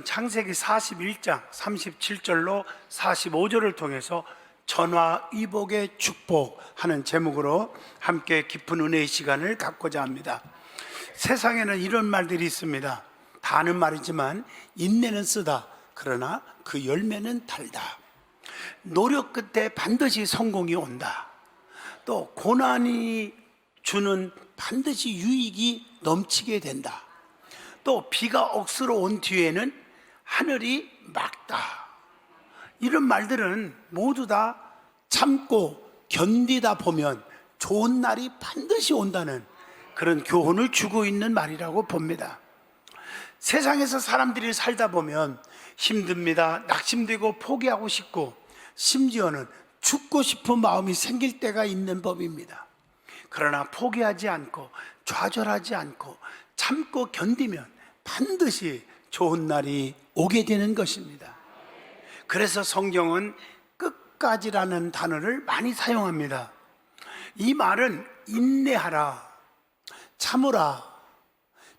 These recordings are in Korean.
오늘은 창세기 41장 37절로 45절을 통해서 전화위복의 축복하는 제목으로 함께 깊은 은혜의 시간을 갖고자 합니다. 세상에는 이런 말들이 있습니다. 다 아는 말이지만 인내는 쓰다, 그러나 그 열매는 달다. 노력 끝에 반드시 성공이 온다. 또 고난이 주는 반드시 유익이 넘치게 된다. 또 비가 억수로 온 뒤에는 하늘이 맑다. 이런 말들은 모두 다 참고 견디다 보면 좋은 날이 반드시 온다는 그런 교훈을 주고 있는 말이라고 봅니다. 세상에서 사람들이 살다 보면 힘듭니다. 낙심되고 포기하고 싶고 심지어는 죽고 싶은 마음이 생길 때가 있는 법입니다. 그러나 포기하지 않고 좌절하지 않고 참고 견디면 반드시 좋은 날이 오게 되는 것입니다. 그래서 성경은 끝까지라는 단어를 많이 사용합니다. 이 말은 인내하라, 참으라,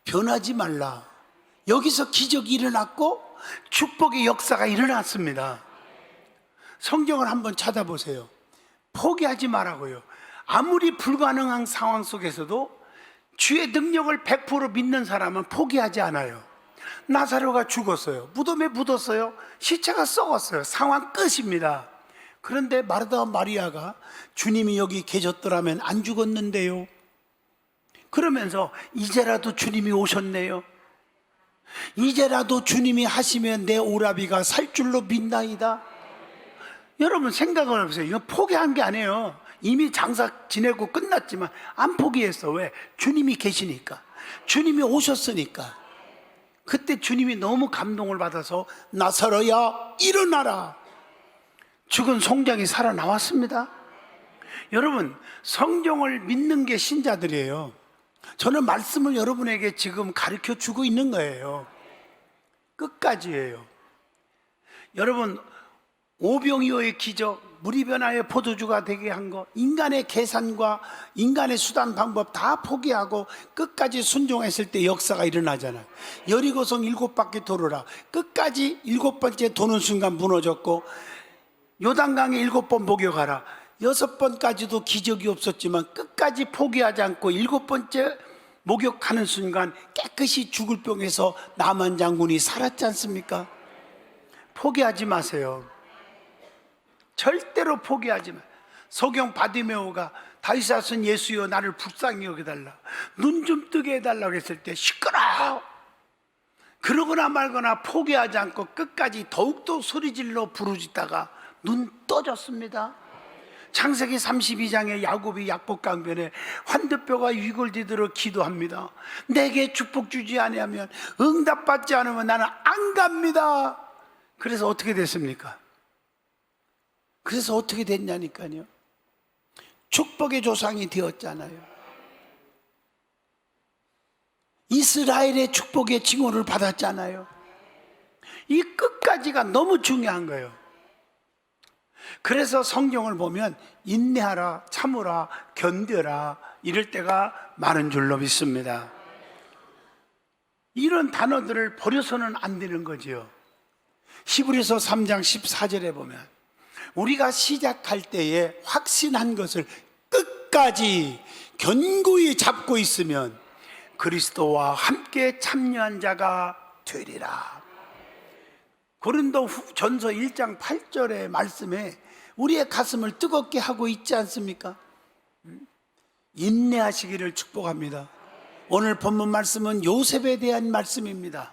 변하지 말라. 여기서 기적이 일어났고 축복의 역사가 일어났습니다. 성경을 한번 찾아보세요. 포기하지 말라고요. 아무리 불가능한 상황 속에서도 주의 능력을 100% 믿는 사람은 포기하지 않아요. 나사로가 죽었어요. 무덤에 묻었어요. 시체가 썩었어요. 상황 끝입니다. 그런데 마르다와 마리아가 주님이 여기 계셨더라면 안 죽었는데요. 그러면서 이제라도 주님이 오셨네요. 이제라도 주님이 하시면 내 오라비가 살 줄로 믿나이다. 여러분 생각을 해보세요. 이건 포기한 게 아니에요. 이미 장사 지내고 끝났지만 안 포기했어. 왜? 주님이 계시니까, 주님이 오셨으니까. 그때 주님이 너무 감동을 받아서 나사로야 일어나라. 죽은 송장이 살아나왔습니다. 여러분, 성경을 믿는 게 신자들이에요. 저는 말씀을 여러분에게 지금 가르쳐 주고 있는 거예요. 끝까지예요. 여러분, 오병이어의 기적, 물이 변하여 포도주가 되게 한 거, 인간의 계산과 인간의 수단 방법 다 포기하고 끝까지 순종했을 때 역사가 일어나잖아요. 여리고성 7바퀴 돌으라. 끝까지 7번째 도는 순간 무너졌고, 요단강에 7번 목욕하라. 6번까지도 기적이 없었지만 끝까지 포기하지 않고 7번째 목욕하는 순간 깨끗이 죽을 병에서 나만 장군이 살았지 않습니까? 포기하지 마세요. 절대로 포기하지 마. 소경 바디메오가 다윗의 아들 예수여 나를 불쌍히 여겨달라, 눈 좀 뜨게 해달라고 했을 때 시끄러워. 그러거나 말거나 포기하지 않고 끝까지 더욱더 소리질러 부르짖다가 눈 떠졌습니다. 창세기 32장에 야곱이 약복강변에 환드뼈가 위골디들어 기도합니다. 내게 축복 주지 아니하면, 응답받지 않으면 나는 안 갑니다. 그래서 어떻게 됐습니까? 그래서 어떻게 됐냐니까요. 축복의 조상이 되었잖아요. 이스라엘의 축복의 징후를 받았잖아요. 이 끝까지가 너무 중요한 거예요. 그래서 성경을 보면 인내하라, 참으라, 견뎌라 이럴 때가 많은 줄로 믿습니다. 이런 단어들을 버려서는 안 되는 거지요. 히브리서 3장 14절에 보면 우리가 시작할 때에 확신한 것을 끝까지 견고히 잡고 있으면 그리스도와 함께 참여한 자가 되리라. 고린도전서 1장 8절의 말씀에 우리의 가슴을 뜨겁게 하고 있지 않습니까? 인내하시기를 축복합니다. 오늘 본문 말씀은 요셉에 대한 말씀입니다.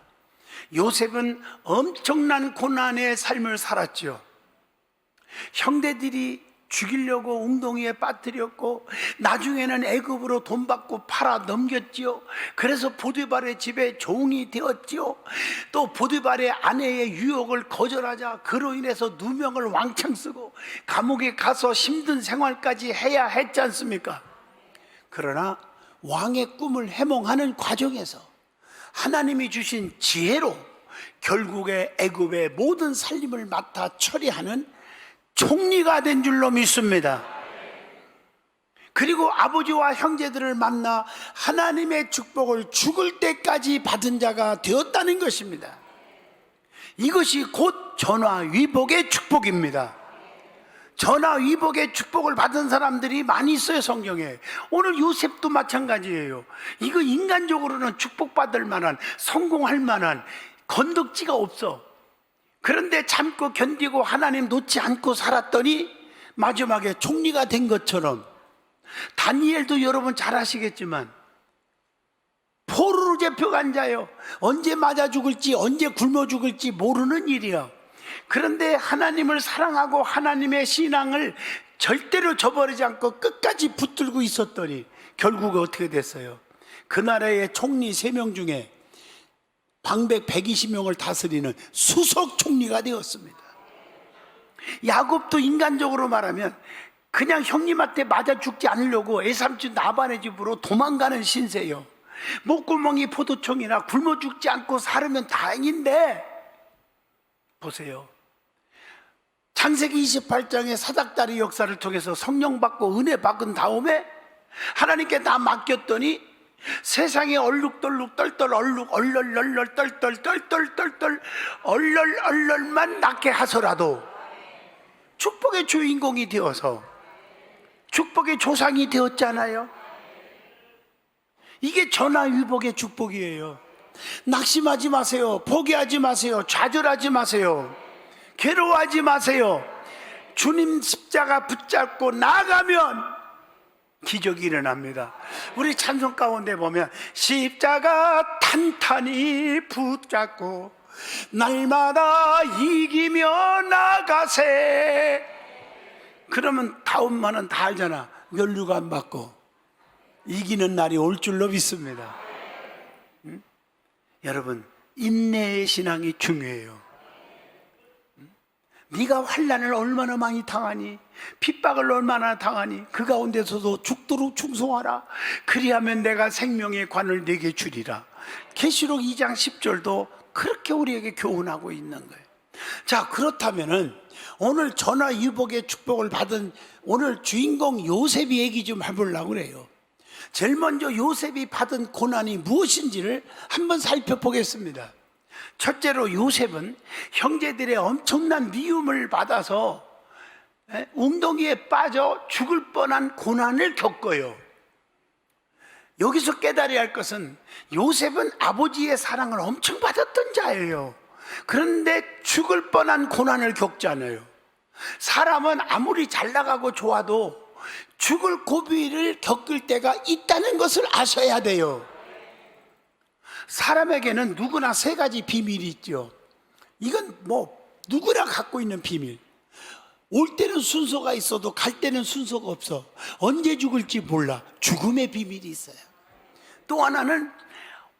요셉은 엄청난 고난의 삶을 살았죠. 형제들이 죽이려고 웅덩이에 빠뜨렸고 나중에는 애굽으로 돈 받고 팔아 넘겼지요. 그래서 보디발의 집에 종이 되었지요. 또 보디발의 아내의 유혹을 거절하자 그로 인해서 누명을 왕창 쓰고 감옥에 가서 힘든 생활까지 해야 했지 않습니까? 그러나 왕의 꿈을 해몽하는 과정에서 하나님이 주신 지혜로 결국에 애굽의 모든 살림을 맡아 처리하는 총리가 된 줄로 믿습니다. 그리고 아버지와 형제들을 만나 하나님의 축복을 죽을 때까지 받은 자가 되었다는 것입니다. 이것이 곧 전화위복의 축복입니다. 전화위복의 축복을 받은 사람들이 많이 있어요, 성경에. 오늘 요셉도 마찬가지예요. 이거 인간적으로는 축복받을 만한, 성공할 만한 건덕지가 없어. 그런데 참고 견디고 하나님 놓지 않고 살았더니 마지막에 총리가 된 것처럼, 다니엘도 여러분 잘 아시겠지만 포로로 잡혀간 자요. 언제 맞아 죽을지, 언제 굶어 죽을지 모르는 일이야. 그런데 하나님을 사랑하고 하나님의 신앙을 절대로 저버리지 않고 끝까지 붙들고 있었더니 결국 어떻게 됐어요? 그 나라의 총리 3명 중에 방백 120명을 다스리는 수석 총리가 되었습니다. 야곱도 인간적으로 말하면 그냥 형님한테 맞아 죽지 않으려고 애삼촌 나반의 집으로 도망가는 신세요. 목구멍이 포도청이나 굶어 죽지 않고 살으면 다행인데, 보세요. 창세기 28장의 사닥다리 역사를 통해서 성령 받고 은혜 받은 다음에 하나님께 다 맡겼더니 세상에 얼룩덜룩 떨떨 얼룩 얼떨떨 떨떨 떨떨 얼떨만 낳게 하서라도 축복의 주인공이 되어서 축복의 조상이 되었잖아요. 이게 전화위복의 축복이에요. 낙심하지 마세요. 포기하지 마세요. 좌절하지 마세요. 괴로워하지 마세요. 주님 십자가 붙잡고 나가면 기적이 일어납니다. 우리 찬송 가운데 보면 십자가 탄탄히 붙잡고 날마다 이기며 나가세. 그러면 다음만은 다 알잖아. 면류관 안 받고 이기는 날이 올 줄로 믿습니다. 여러분, 인내의 신앙이 중요해요. 네가 환난을 얼마나 많이 당하니, 핍박을 얼마나 당하니, 그 가운데서도 죽도록 충성하라. 그리하면 내가 생명의 관을 네게 주리라. 계시록 2장 10절도 그렇게 우리에게 교훈하고 있는 거예요. 자, 그렇다면은 오늘 전화위복의 축복을 받은 오늘 주인공 요셉이 얘기 좀 해보려고 그래요. 제일 먼저 요셉이 받은 고난이 무엇인지를 한번 살펴보겠습니다. 첫째로 요셉은 형제들의 엄청난 미움을 받아서 웅덩이에 빠져 죽을 뻔한 고난을 겪어요. 여기서 깨달아야 할 것은 요셉은 아버지의 사랑을 엄청 받았던 자예요. 그런데 죽을 뻔한 고난을 겪잖아요. 사람은 아무리 잘 나가고 좋아도 죽을 고비를 겪을 때가 있다는 것을 아셔야 돼요. 사람에게는 누구나 3가지 비밀이 있죠. 이건 누구나 갖고 있는 비밀. 올 때는 순서가 있어도 갈 때는 순서가 없어. 언제 죽을지 몰라. 죽음의 비밀이 있어요. 또 하나는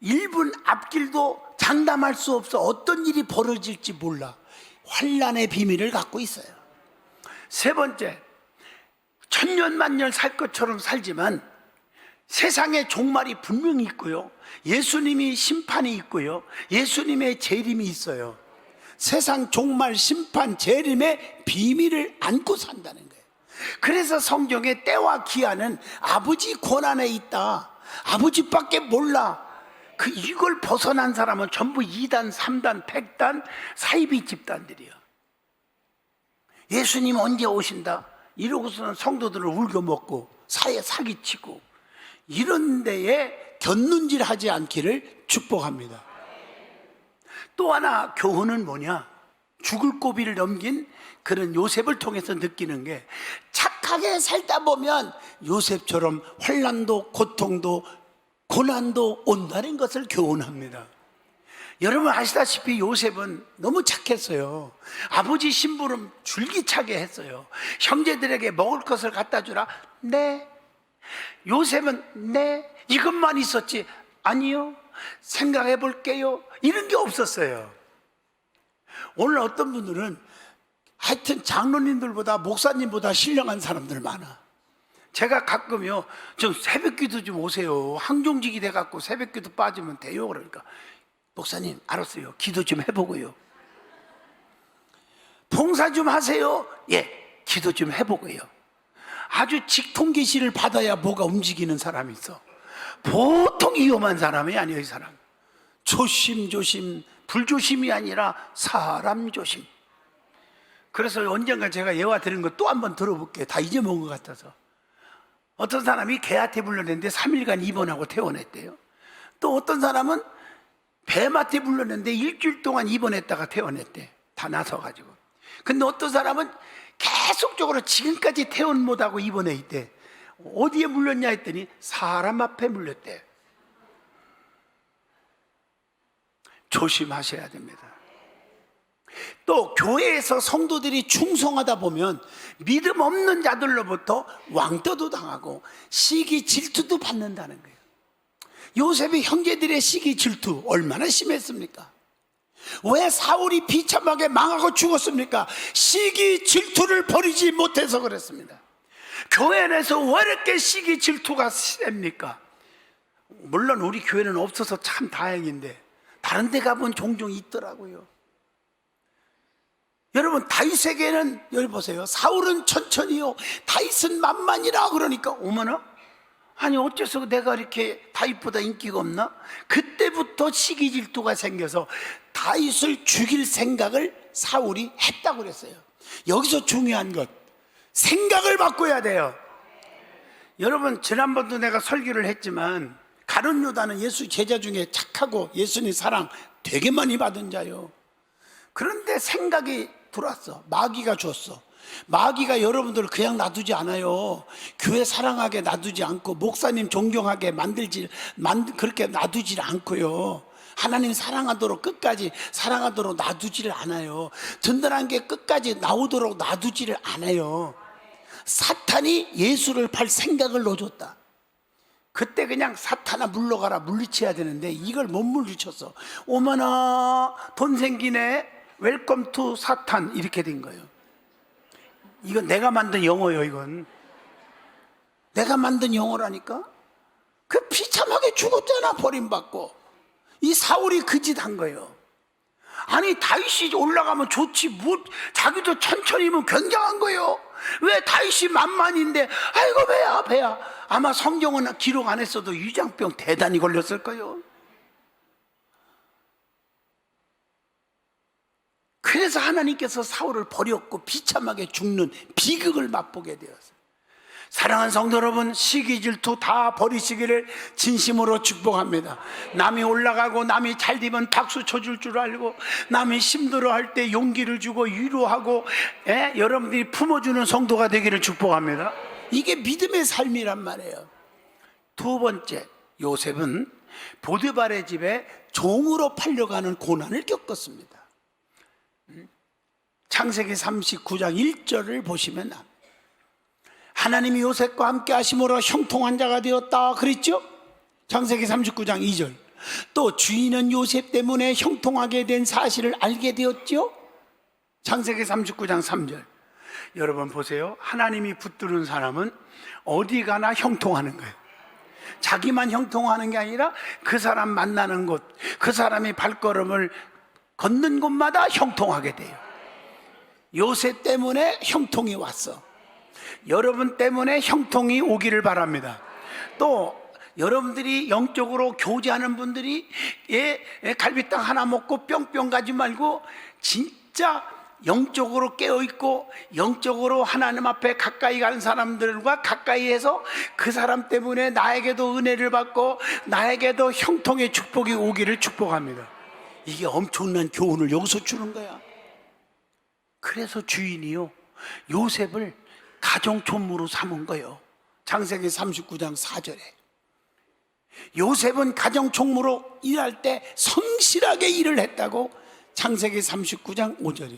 1분 앞길도 장담할 수 없어. 어떤 일이 벌어질지 몰라. 환난의 비밀을 갖고 있어요. 3번째, 천년만년 살 것처럼 살지만 세상에 종말이 분명히 있고요, 예수님이 심판이 있고요, 예수님의 재림이 있어요. 세상 종말, 심판, 재림의 비밀을 안고 산다는 거예요. 그래서 성경의 때와 기한은 아버지 권한에 있다. 아버지밖에 몰라. 이걸 벗어난 사람은 전부 2단, 3단, 100단, 사이비 집단들이야. 예수님 언제 오신다? 이러고서는 성도들을 울겨먹고 사기치고 이런 데에 곁눈질하지 않기를 축복합니다. 또 하나 교훈은 뭐냐? 죽을 고비를 넘긴 그런 요셉을 통해서 느끼는 게, 착하게 살다 보면 요셉처럼 환난도 고통도 고난도 온다는 것을 교훈합니다. 여러분 아시다시피 요셉은 너무 착했어요. 아버지 심부름 줄기차게 했어요. 형제들에게 먹을 것을 갖다 주라. 네. 요셉은 네. 이것만 있었지. 아니요. 생각해 볼게요. 이런 게 없었어요. 오늘 어떤 분들은 하여튼 장로님들보다 목사님보다 신령한 사람들 많아. 제가 가끔요, 좀 새벽기도 좀 오세요. 항종직이 돼갖고 새벽기도 빠지면 돼요. 그러니까 목사님 알았어요. 기도 좀 해보고요. 봉사 좀 하세요. 예, 기도 좀 해보고요. 아주 직통계시를 받아야 뭐가 움직이는 사람이 있어. 보통 위험한 사람이 아니에요. 이 사람 조심조심, 불조심이 아니라 사람 조심. 그래서 언젠가 제가 예화 드린 거 또 한번 들어볼게요. 다 잊어먹은 것 같아서. 어떤 사람이 개한테 불렀는데 3일간 입원하고 퇴원했대요. 또 어떤 사람은 뱀한테 불렀는데 일주일 동안 입원했다가 퇴원했대. 다 나서가지고. 근데 어떤 사람은 계속적으로 지금까지 퇴원 못하고 입원해 있대. 어디에 물렸냐 했더니 사람 앞에 물렸대. 조심하셔야 됩니다. 또 교회에서 성도들이 충성하다 보면 믿음 없는 자들로부터 왕따도 당하고 시기 질투도 받는다는 거예요. 요셉의 형제들의 시기 질투 얼마나 심했습니까? 왜 사울이 비참하게 망하고 죽었습니까? 시기 질투를 버리지 못해서 그랬습니다. 교회 안에서 왜 이렇게 시기 질투가 셉니까? 물론 우리 교회는 없어서 참 다행인데 다른 데 가보면 종종 있더라고요. 여러분, 다윗에게는, 여러분 보세요, 사울은 천천히요, 다윗은 만만이라 그러니까 어머나, 아니 어째서 내가 이렇게 다윗보다 인기가 없나? 그때부터 시기 질투가 생겨서 다윗을 죽일 생각을 사울이 했다고 그랬어요. 여기서 중요한 것, 생각을 바꿔야 돼요. 여러분, 지난번도 내가 설교를 했지만 가룟 유다는 예수 제자 중에 착하고 예수님 사랑 되게 많이 받은 자요. 그런데 생각이 들어왔어. 마귀가 줬어. 마귀가 여러분들을 그냥 놔두지 않아요. 교회 사랑하게 놔두지 않고 목사님 존경하게 그렇게 놔두질 않고요. 하나님 사랑하도록 끝까지 사랑하도록 놔두지를 않아요. 든든한 게 끝까지 나오도록 놔두지를 않아요. 사탄이 예수를 팔 생각을 넣어줬다. 그때 그냥 사탄아 물러가라 물리쳐야 되는데 이걸 못 물리쳤어. 어머나 돈 생기네, 웰컴 투 사탄, 이렇게 된 거예요. 이건 내가 만든 영어예요. 이건 내가 만든 영어라니까. 그 비참하게 죽었잖아, 버림받고. 이 사울이 그 짓 한 거예요. 아니 다윗이 올라가면 좋지, 뭐 자기도 천천히면 굉장한 거예요. 왜 다윗이 만만인데 아이고 배야. 아마 성경은 기록 안 했어도 위장병 대단히 걸렸을 거예요. 그래서 하나님께서 사울을 버렸고 비참하게 죽는 비극을 맛보게 되었어요. 사랑하는 성도 여러분, 시기 질투 다 버리시기를 진심으로 축복합니다. 남이 올라가고 남이 잘 되면 박수 쳐줄 줄 알고, 남이 힘들어할 때 용기를 주고 위로하고, 여러분들이 품어주는 성도가 되기를 축복합니다. 이게 믿음의 삶이란 말이에요. 두 번째, 요셉은 보디발의 집에 종으로 팔려가는 고난을 겪었습니다. 창세기 39장 1절을 보시면 하나님이 요셉과 함께 하심으로 형통한 자가 되었다 그랬죠? 창세기 39장 2절. 또 주인은 요셉 때문에 형통하게 된 사실을 알게 되었죠? 창세기 39장 3절. 여러분 보세요. 하나님이 붙드는 사람은 어디 가나 형통하는 거예요. 자기만 형통하는 게 아니라 그 사람 만나는 곳, 그 사람이 발걸음을 걷는 곳마다 형통하게 돼요. 요셉 때문에 형통이 왔어. 여러분 때문에 형통이 오기를 바랍니다. 또 여러분들이 영적으로 교제하는 분들이 갈비탕 하나 먹고 뿅뿅 가지 말고 진짜 영적으로 깨어있고 영적으로 하나님 앞에 가까이 가는 사람들과 가까이해서 그 사람 때문에 나에게도 은혜를 받고 나에게도 형통의 축복이 오기를 축복합니다. 이게 엄청난 교훈을 여기서 주는 거야. 그래서 주인이요, 요셉을 가정촌무로 삼은 거예요. 창세기 39장 4절에 요셉은 가정총무로 일할 때 성실하게 일을 했다고 창세기 39장 5절에.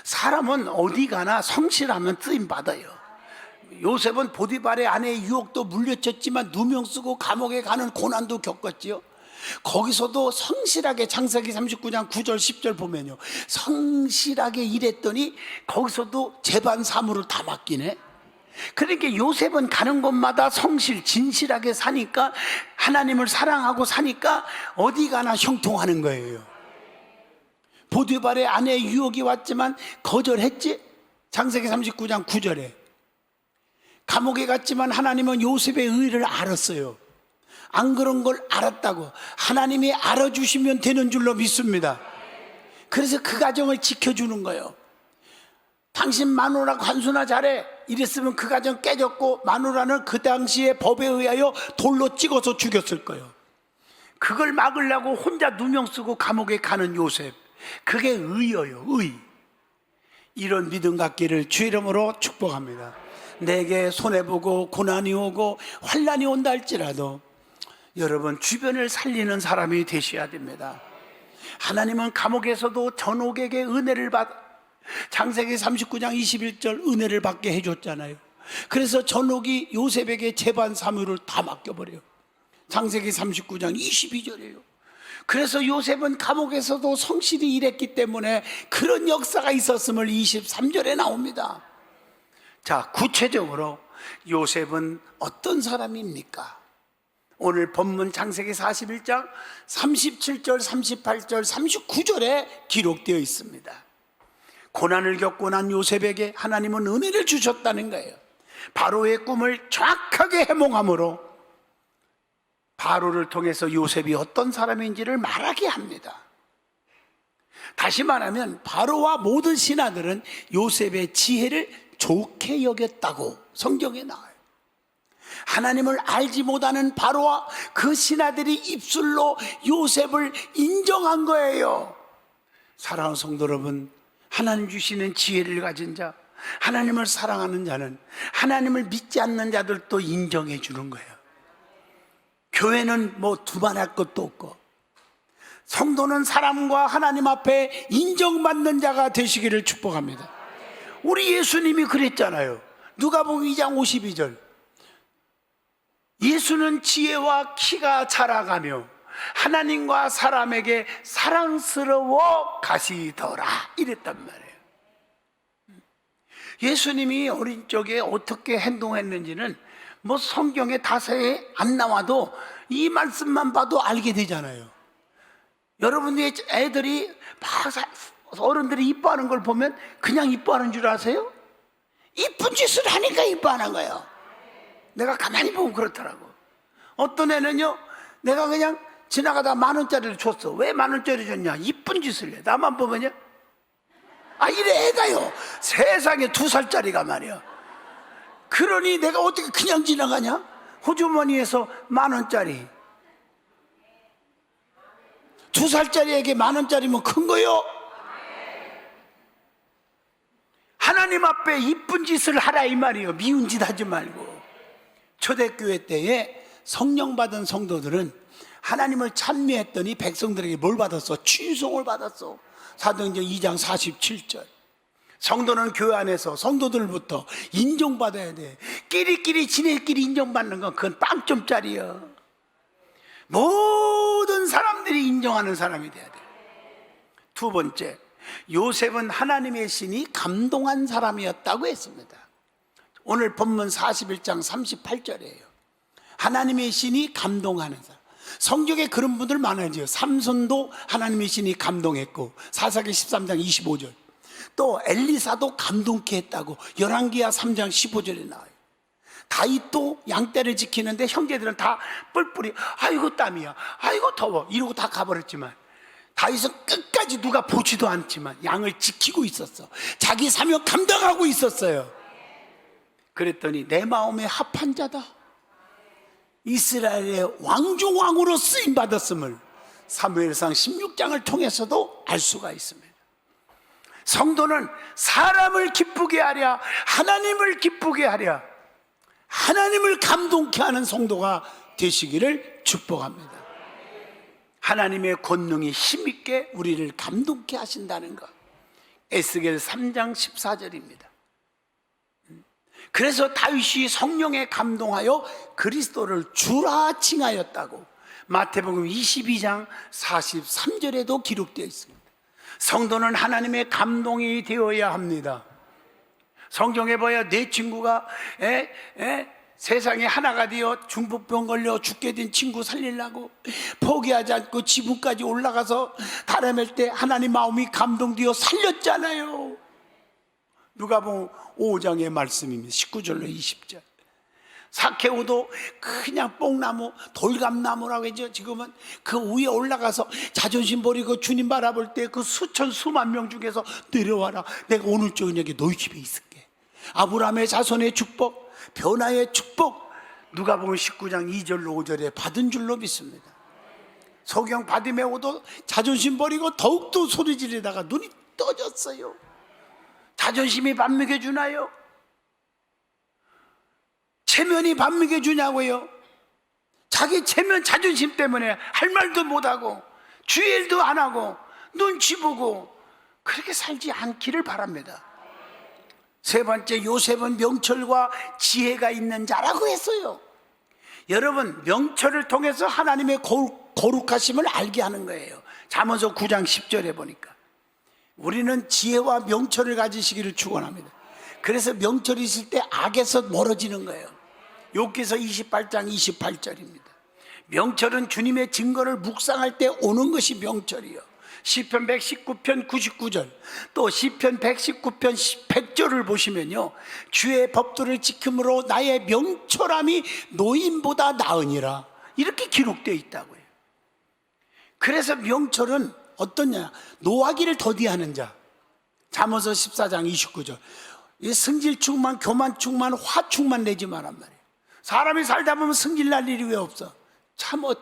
사람은 어디 가나 성실하면 쓰임 받아요. 요셉은 보디발의 아내의 유혹도 물려쳤지만 누명 쓰고 감옥에 가는 고난도 겪었지요. 거기서도 성실하게 창세기 39장 9절 10절 보면요, 성실하게 일했더니 거기서도 재반 사무를 다 맡기네. 그러니까 요셉은 가는 곳마다 진실하게 사니까, 하나님을 사랑하고 사니까 어디 가나 형통하는 거예요. 보디발의 아내의 유혹이 왔지만 거절했지. 창세기 39장 9절에 감옥에 갔지만 하나님은 요셉의 의를 알았어요. 안 그런 걸 알았다고 하나님이 알아주시면 되는 줄로 믿습니다. 그래서 그 가정을 지켜주는 거예요. 당신 마누라 관수나 잘해 이랬으면 그 가정 깨졌고, 마누라는 그 당시에 법에 의하여 돌로 찍어서 죽였을 거예요. 그걸 막으려고 혼자 누명 쓰고 감옥에 가는 요셉, 그게 의예요. 의. 이런 믿음 갖기를 주의 이름으로 축복합니다. 내게 손해보고 고난이 오고 환난이 온다 할지라도 여러분 주변을 살리는 사람이 되셔야 됩니다. 하나님은 감옥에서도 전옥에게 은혜를 창세기 39장 21절 은혜를 받게 해줬잖아요. 그래서 전옥이 요셉에게 재반 사무를 다 맡겨버려요. 창세기 39장 22절이에요. 그래서 요셉은 감옥에서도 성실히 일했기 때문에 그런 역사가 있었음을 23절에 나옵니다. 자, 구체적으로 요셉은 어떤 사람입니까? 오늘 본문 창세기 41장 37절, 38절, 39절에 기록되어 있습니다. 고난을 겪고 난 요셉에게 하나님은 은혜를 주셨다는 거예요. 바로의 꿈을 정확하게 해몽함으로 바로를 통해서 요셉이 어떤 사람인지를 말하게 합니다. 다시 말하면 바로와 모든 신하들은 요셉의 지혜를 좋게 여겼다고 성경에 나와요. 하나님을 알지 못하는 바로와 그 신하들이 입술로 요셉을 인정한 거예요. 사랑하는 성도 여러분, 하나님 주시는 지혜를 가진 자, 하나님을 사랑하는 자는 하나님을 믿지 않는 자들도 인정해 주는 거예요. 교회는 뭐 두말할 것도 없고, 성도는 사람과 하나님 앞에 인정받는 자가 되시기를 축복합니다. 우리 예수님이 그랬잖아요. 누가복음 2장 52절, 예수는 지혜와 키가 자라가며 하나님과 사람에게 사랑스러워 가시더라 이랬단 말이에요. 예수님이 어린 적에 어떻게 행동했는지는 뭐 성경에 다세에 안 나와도 이 말씀만 봐도 알게 되잖아요. 여러분의 애들이 막 어른들이 이뻐하는 걸 보면 그냥 이뻐하는 줄 아세요? 이쁜 짓을 하니까 이뻐하는 거예요. 내가 가만히 보면 그렇더라고. 어떤 애는요, 내가 그냥 지나가다 10,000원짜리를 줬어. 왜 10,000원짜리 줬냐? 이쁜 짓을 해. 나만 보면요, 아, 이래 애가요. 세상에 2살짜리가 말이야. 그러니 내가 어떻게 그냥 지나가냐? 호주머니에서 10,000원짜리, 2살짜리에게 10,000원짜리면 큰 거요. 하나님 앞에 이쁜 짓을 하라 이 말이에요. 미운 짓 하지 말고. 초대교회 때에 성령 받은 성도들은 하나님을 찬미했더니 백성들에게 뭘 받았어? 칭송을 받았어. 사도행전 2장 47절. 성도는 교회 안에서 성도들부터 인정받아야 돼. 끼리끼리 지네끼리 인정받는 건 그건 빵점짜리야. 모든 사람들이 인정하는 사람이 돼야 돼. 두 번째, 요셉은 하나님의 신이 감동한 사람이었다고 했습니다. 오늘 본문 41장 38절이에요. 하나님의 신이 감동하는 사람. 성경에 그런 분들 많아요. 삼손도 하나님의 신이 감동했고, 사사기 13장 25절. 또 엘리사도 감동케 했다고 열왕기하 3장 15절에 나와요. 다윗도 양떼를 지키는데 형제들은 다 뿔뿔이 아이고 땀이야, 아이고 더워 이러고 다 가버렸지만 다윗은 끝까지 누가 보지도 않지만 양을 지키고 있었어. 자기 사명 감당하고 있었어요. 그랬더니 내 마음에 합한 자다, 이스라엘의 왕중왕으로 쓰임받았음을 사무엘상 16장을 통해서도 알 수가 있습니다. 성도는 사람을 기쁘게 하랴, 하나님을 기쁘게 하랴, 하나님을 감동케 하는 성도가 되시기를 축복합니다. 하나님의 권능이 힘있게 우리를 감동케 하신다는 것, 에스겔 3장 14절입니다. 그래서 다윗이 성령에 감동하여 그리스도를 주라 칭하였다고 마태복음 22장 43절에도 기록되어 있습니다. 성도는 하나님의 감동이 되어야 합니다. 성경에 봐야 내 친구가 세상에 하나가 되어 중풍병 걸려 죽게 된 친구 살리려고 포기하지 않고 지붕까지 올라가서 다름할 때 하나님 마음이 감동되어 살렸잖아요. 누가복음 5장의 말씀입니다. 19절로 20절. 마케오도 그냥 뽕나무, 돌감나무라고 하죠. 지금은 그 위에 올라가서 자존심 버리고 주님 바라볼 때 그 수천 수만 명 중에서 내려와라. 내가 오늘 저녁에 너희 집에 있을게. 아브라함의 자손의 축복, 변화의 축복, 누가복음 19장 2절로 5절에 받은 줄로 믿습니다. 소경 바디메오도 자존심 버리고 더욱더 소리 지르다가 눈이 떠졌어요. 자존심이 밥 먹여주나요? 체면이 밥 먹여주냐고요? 자기 체면 자존심 때문에 할 말도 못하고 주의 일도 안 하고 눈치 보고 그렇게 살지 않기를 바랍니다. 세 번째, 요셉은 명철과 지혜가 있는 자라고 했어요. 여러분, 명철을 통해서 하나님의 거룩하심을 알게 하는 거예요. 잠언서 9장 10절에 보니까 우리는 지혜와 명철을 가지시기를 축원합니다. 그래서 명철이 있을 때 악에서 멀어지는 거예요. 욥기서 28장 28절입니다. 명철은 주님의 증거를 묵상할 때 오는 것이 명철이요. 시편 119편 99절, 또 시편 119편 100절을 보시면요, 주의 법도를 지킴으로 나의 명철함이 노인보다 나으니라, 이렇게 기록되어 있다고요. 그래서 명철은 어떠냐? 노하기를 더디하는 자. 잠언서 14장 29절. 이 승질 충만, 교만 충만, 화 충만 내지 말란 말이에요. 사람이 살다 보면 승질 날 일이 왜 없어? 참어.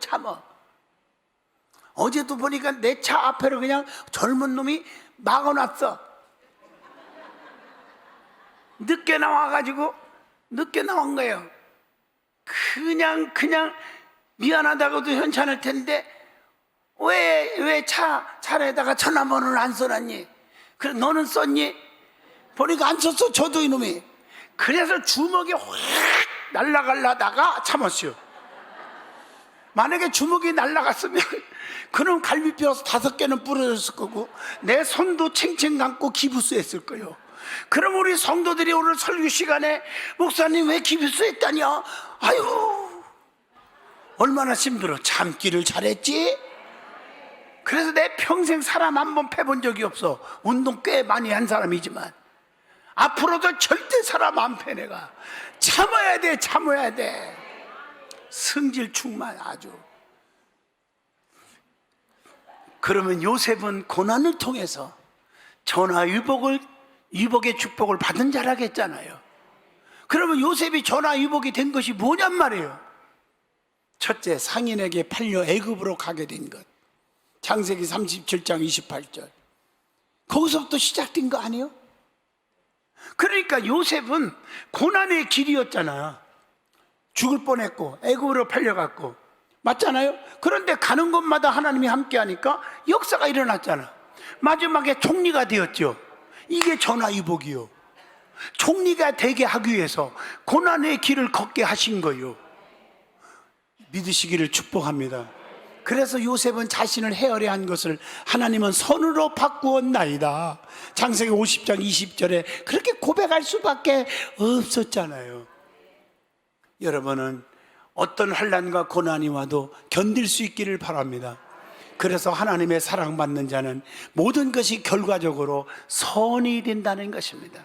어제도 보니까 내 차 앞에를 그냥 젊은 놈이 막아놨어. 늦게 나와가지고 늦게 나온 거예요. 그냥 미안하다고도 괜찮을 텐데 왜 차에다가 전화번호를 안 써놨니? 그래 너는 썼니? 보니까 안 썼어. 저도 이놈이. 그래서 주먹이 확 날아가려다가 참았어요. 만약에 주먹이 날아갔으면 그놈 갈비뼈 5개는 부러졌을 거고 내 손도 챙챙 감고 기부스했을 거예요. 그럼 우리 성도들이 오늘 설교 시간에 목사님 왜 기부스했다냐? 아유, 얼마나 힘들어. 참기를 잘했지? 그래서 내 평생 사람 한 번 패본 적이 없어. 운동 꽤 많이 한 사람이지만 앞으로도 절대 사람 안 패. 내가 참아야 돼. 승질 충만 아주. 그러면 요셉은 고난을 통해서 전화위복의 축복을 받은 자라겠잖아요. 그러면 요셉이 전화위복이 된 것이 뭐냔 말이에요. 첫째, 상인에게 팔려 애굽으로 가게 된 것. 창세기 37장 28절. 거기서부터 시작된 거 아니에요? 그러니까 요셉은 고난의 길이었잖아. 죽을 뻔했고 애굽으로 팔려갔고, 맞잖아요? 그런데 가는 곳마다 하나님이 함께하니까 역사가 일어났잖아. 마지막에 총리가 되었죠. 이게 전화위복이요. 총리가 되게 하기 위해서 고난의 길을 걷게 하신 거예요. 믿으시기를 축복합니다. 그래서 요셉은 자신을 헤아려한 것을 하나님은 선으로 바꾸었나이다. 창세기 50장 20절에 그렇게 고백할 수밖에 없었잖아요. 여러분은 어떤 환난과 고난이 와도 견딜 수 있기를 바랍니다. 그래서 하나님의 사랑받는 자는 모든 것이 결과적으로 선이 된다는 것입니다.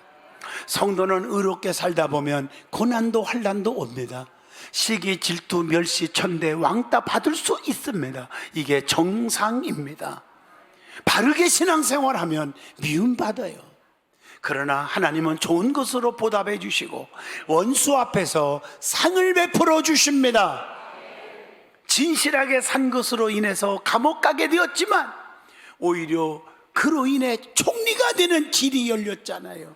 성도는 의롭게 살다 보면 고난도 환난도 옵니다. 시기, 질투, 멸시, 천대, 왕따 받을 수 있습니다. 이게 정상입니다. 바르게 신앙생활하면 미움받아요. 그러나 하나님은 좋은 것으로 보답해 주시고 원수 앞에서 상을 베풀어 주십니다. 진실하게 산 것으로 인해서 감옥 가게 되었지만 오히려 그로 인해 총리가 되는 길이 열렸잖아요.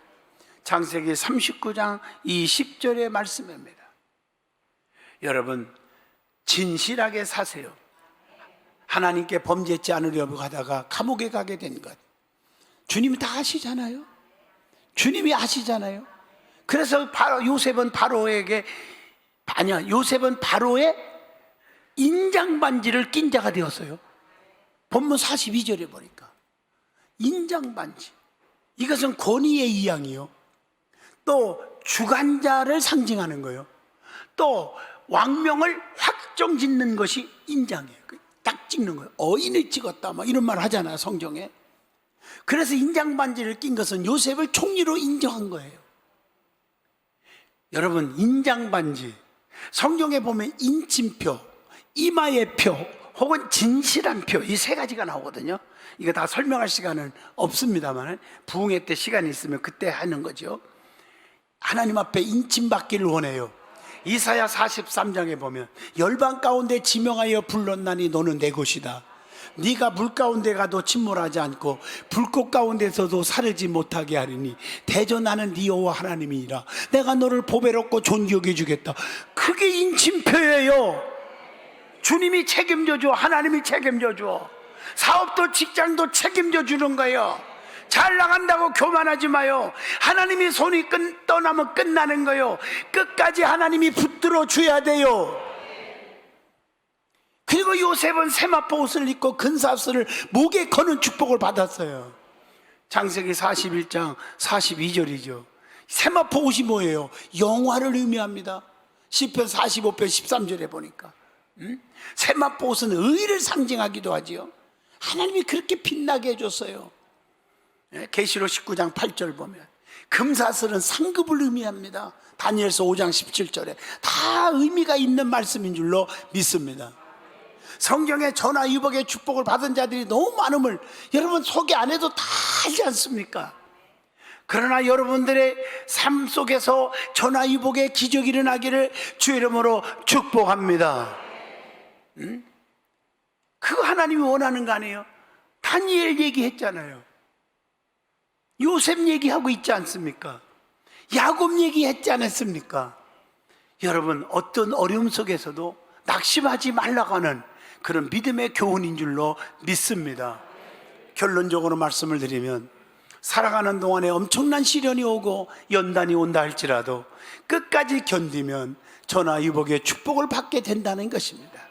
창세기 39장 20절의 말씀입니다. 여러분, 진실하게 사세요. 하나님께 범죄치 않으려고 하다가 감옥에 가게 된 것 주님이 다 아시잖아요. 주님이 아시잖아요. 그래서 요셉은 바로의 인장반지를 낀 자가 되었어요. 본문 42절에 보니까 인장반지, 이것은 권위의 이양이요, 또 주관자를 상징하는 거예요. 또 왕명을 확정 짓는 것이 인장이에요. 딱 찍는 거예요. 어인을 찍었다 이런 말 하잖아요, 성경에. 그래서 인장반지를 낀 것은 요셉을 총리로 인정한 거예요. 여러분, 인장반지, 성경에 보면 인침표, 이마의 표, 혹은 진실한 표, 이 세 가지가 나오거든요. 이거 다 설명할 시간은 없습니다만 부흥회 때 시간이 있으면 그때 하는 거죠. 하나님 앞에 인침받기를 원해요. 이사야 43장에 보면 열방 가운데 지명하여 불렀나니 너는 내 것이다. 네가 물 가운데 가도 침몰하지 않고 불꽃 가운데서도 사르지 못하게 하리니 대저 나는 네 여호와 하나님이니라. 내가 너를 보배롭고 존귀하게 주겠다. 그게 인침표예요. 주님이 책임져 줘. 하나님이 책임져 줘. 사업도 직장도 책임져 주는 거예요. 잘 나간다고 교만하지 마요. 하나님이 손이 떠나면 끝나는 거예요. 끝까지 하나님이 붙들어 줘야 돼요. 그리고 요셉은 세마포 옷을 입고 근사스를 목에 거는 축복을 받았어요. 창세기 41장 42절이죠. 세마포 옷이 뭐예요? 영화를 의미합니다. 시편 45편 13절에 보니까 세마포 옷은 의를 상징하기도 하지요. 하나님이 그렇게 빛나게 해줬어요. 계시록 19장 8절 보면 금사슬은 상급을 의미합니다. 다니엘서 5장 17절에 다 의미가 있는 말씀인 줄로 믿습니다. 성경에 전화위복의 축복을 받은 자들이 너무 많음을 여러분 소개 안 해도 다 알지 않습니까? 그러나 여러분들의 삶 속에서 전화위복의 기적이 일어나기를 주 이름으로 축복합니다. 그거 하나님이 원하는 거 아니에요? 다니엘 얘기했잖아요. 요셉 얘기하고 있지 않습니까? 야곱 얘기했지 않았습니까? 여러분, 어떤 어려움 속에서도 낙심하지 말라고 하는 그런 믿음의 교훈인 줄로 믿습니다. 결론적으로 말씀을 드리면 살아가는 동안에 엄청난 시련이 오고 연단이 온다 할지라도 끝까지 견디면 전화위복의 축복을 받게 된다는 것입니다.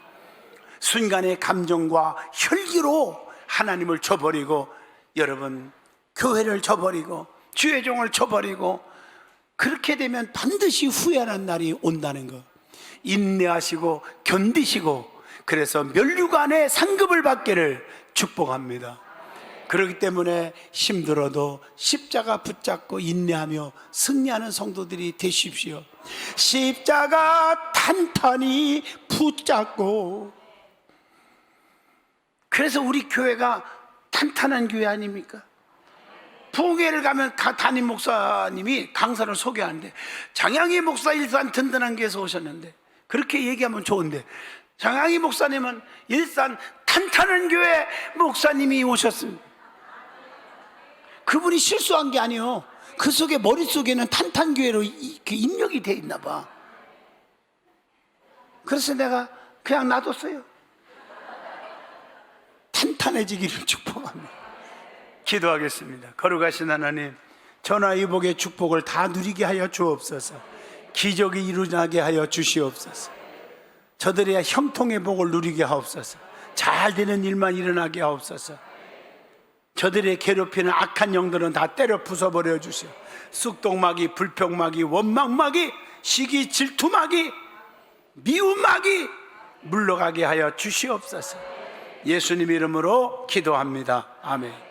순간의 감정과 혈기로 하나님을 저버리고 여러분 교회를 저버리고 주의 종을 저버리고 그렇게 되면 반드시 후회하는 날이 온다는 것. 인내하시고 견디시고 그래서 면류관의 상급을 받기를 축복합니다. 그렇기 때문에 힘들어도 십자가 붙잡고 인내하며 승리하는 성도들이 되십시오. 십자가 탄탄히 붙잡고. 그래서 우리 교회가 탄탄한 교회 아닙니까? 부흥회를 가면 담임 목사님이 강사를 소개하는데 장양희 목사 일산 든든한 교회에서 오셨는데 그렇게 얘기하면 좋은데 장양희 목사님은 일산 탄탄한 교회 목사님이 오셨습니다. 그분이 실수한 게 아니에요. 그 속에 머릿속에는 탄탄교회로 입력이 돼 있나 봐. 그래서 내가 그냥 놔뒀어요. 탄탄해지기를 축복합니다. 기도하겠습니다. 거룩하신 하나님, 전화위복의 축복을 다 누리게 하여 주옵소서. 기적이 일어나게 하여 주시옵소서. 저들의 형통의 복을 누리게 하옵소서. 잘 되는 일만 일어나게 하옵소서. 저들의 괴롭히는 악한 영들은 다 때려 부숴버려 주시오. 쑥동마귀, 불평마귀, 원망마귀, 시기, 질투마귀, 미움마귀 물러가게 하여 주시옵소서. 예수님 이름으로 기도합니다. 아멘.